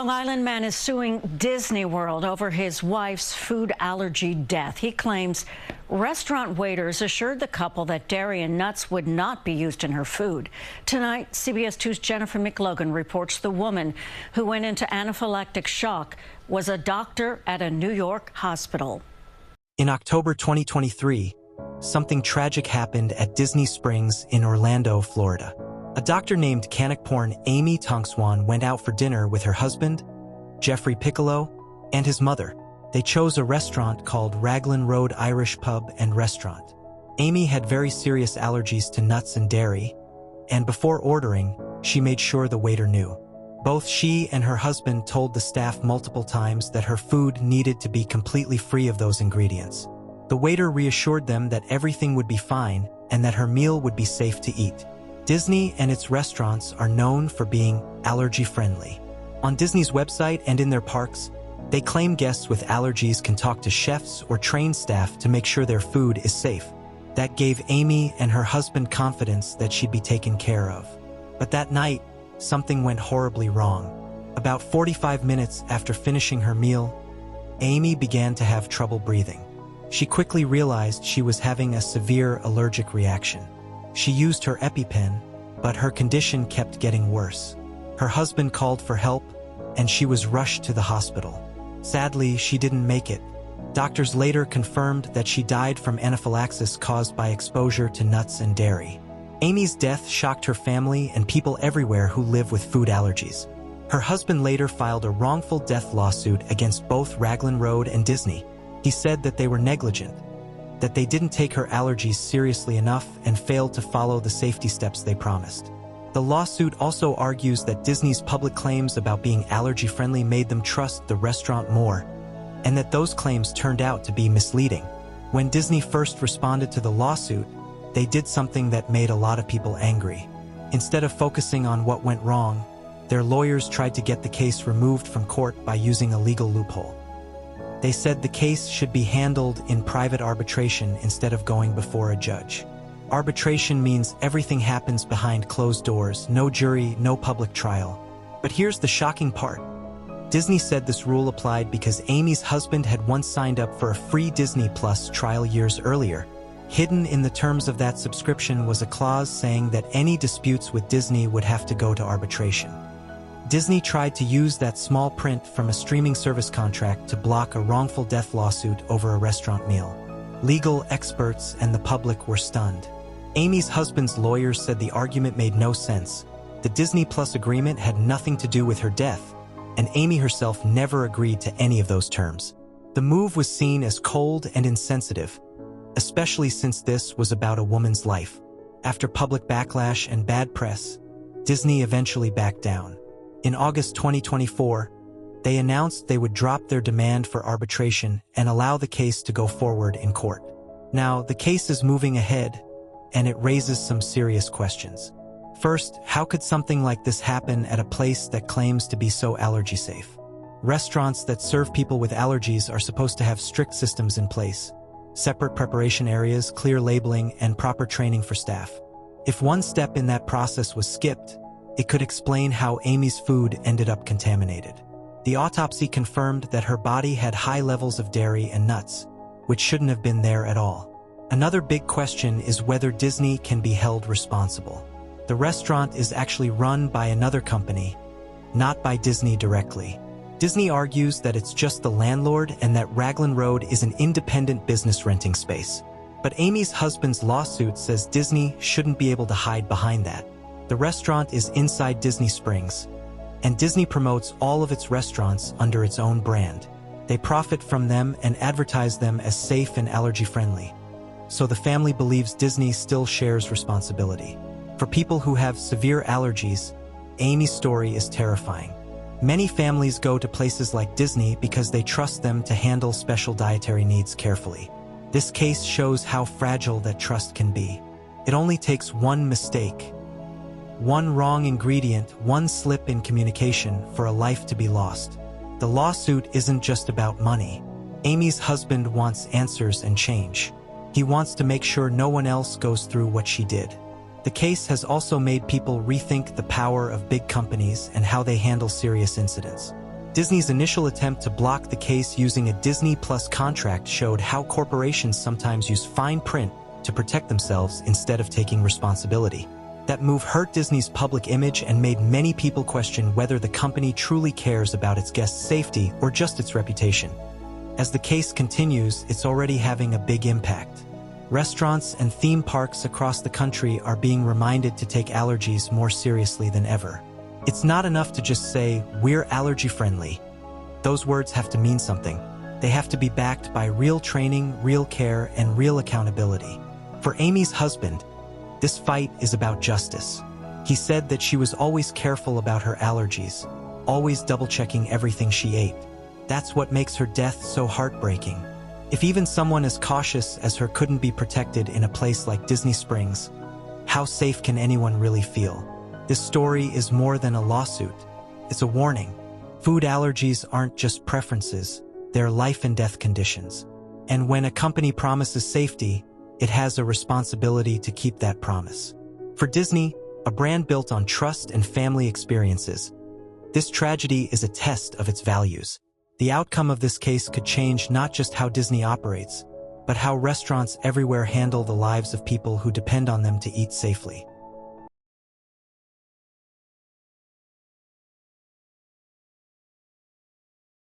Long Island man is suing Disney World over his wife's food allergy death. He claims restaurant waiters assured the couple that dairy and nuts would not be used in her food. Tonight, CBS 2's Jennifer McLogan reports the woman who went into anaphylactic shock was a doctor at a New York hospital. In October 2023, something tragic happened at Disney Springs in Orlando, Florida. A doctor named Kanokporn Tangsuan went out for dinner with her husband, Jeffrey Piccolo, and his mother. They chose a restaurant called Raglan Road Irish Pub and Restaurant. Amy had very serious allergies to nuts and dairy, and before ordering, she made sure the waiter knew. Both she and her husband told the staff multiple times that her food needed to be completely free of those ingredients. The waiter reassured them that everything would be fine and that her meal would be safe to eat. Disney and its restaurants are known for being allergy-friendly. On Disney's website and in their parks, they claim guests with allergies can talk to chefs or trained staff to make sure their food is safe. That gave Amy and her husband confidence that she'd be taken care of. But that night, something went horribly wrong. About 45 minutes after finishing her meal, Amy began to have trouble breathing. She quickly realized she was having a severe allergic reaction. She used her EpiPen, but her condition kept getting worse. Her husband called for help, and she was rushed to the hospital. Sadly, she didn't make it. Doctors later confirmed that she died from anaphylaxis caused by exposure to nuts and dairy. Amy's death shocked her family and people everywhere who live with food allergies. Her husband later filed a wrongful death lawsuit against both Raglan Road and Disney. He said that they were negligent, that they didn't take her allergies seriously enough and failed to follow the safety steps they promised. The lawsuit also argues that Disney's public claims about being allergy-friendly made them trust the restaurant more, and that those claims turned out to be misleading. When Disney first responded to the lawsuit, they did something that made a lot of people angry. Instead of focusing on what went wrong, their lawyers tried to get the case removed from court by using a legal loophole. They said the case should be handled in private arbitration instead of going before a judge. Arbitration means everything happens behind closed doors, no jury, no public trial. But here's the shocking part. Disney said this rule applied because Amy's husband had once signed up for a free Disney Plus trial years earlier. Hidden in the terms of that subscription was a clause saying that any disputes with Disney would have to go to arbitration. Disney tried to use that small print from a streaming service contract to block a wrongful death lawsuit over a restaurant meal. Legal experts and the public were stunned. Amy's husband's lawyers said the argument made no sense. The Disney Plus agreement had nothing to do with her death, and Amy herself never agreed to any of those terms. The move was seen as cold and insensitive, especially since this was about a woman's life. After public backlash and bad press, Disney eventually backed down. In August 2024, they announced they would drop their demand for arbitration and allow the case to go forward in court. Now, the case is moving ahead, and it raises some serious questions. First, how could something like this happen at a place that claims to be so allergy safe? Restaurants that serve people with allergies are supposed to have strict systems in place: separate preparation areas, clear labeling, and proper training for staff. If one step in that process was skipped, it could explain how Amy's food ended up contaminated. The autopsy confirmed that her body had high levels of dairy and nuts, which shouldn't have been there at all. Another big question is whether Disney can be held responsible. The restaurant is actually run by another company, not by Disney directly. Disney argues that it's just the landlord and that Raglan Road is an independent business renting space. But Amy's husband's lawsuit says Disney shouldn't be able to hide behind that. The restaurant is inside Disney Springs, and Disney promotes all of its restaurants under its own brand. They profit from them and advertise them as safe and allergy-friendly. So the family believes Disney still shares responsibility. For people who have severe allergies, Amy's story is terrifying. Many families go to places like Disney because they trust them to handle special dietary needs carefully. This case shows how fragile that trust can be. It only takes one mistake, one wrong ingredient, one slip in communication for a life to be lost. The lawsuit isn't just about money. Amy's husband wants answers and change. He wants to make sure no one else goes through what she did. The case has also made people rethink the power of big companies and how they handle serious incidents. Disney's initial attempt to block the case using a Disney Plus contract showed how corporations sometimes use fine print to protect themselves instead of taking responsibility. That move hurt Disney's public image and made many people question whether the company truly cares about its guests' safety or just its reputation. As the case continues, it's already having a big impact. Restaurants and theme parks across the country are being reminded to take allergies more seriously than ever. It's not enough to just say, "We're allergy-friendly." Those words have to mean something. They have to be backed by real training, real care, and real accountability. For Amy's husband, this fight is about justice. He said that she was always careful about her allergies, always double-checking everything she ate. That's what makes her death so heartbreaking. If even someone as cautious as her couldn't be protected in a place like Disney Springs, how safe can anyone really feel? This story is more than a lawsuit. It's a warning. Food allergies aren't just preferences, they're life and death conditions. And when a company promises safety, it has a responsibility to keep that promise. For Disney, a brand built on trust and family experiences, this tragedy is a test of its values. The outcome of this case could change not just how Disney operates, but how restaurants everywhere handle the lives of people who depend on them to eat safely.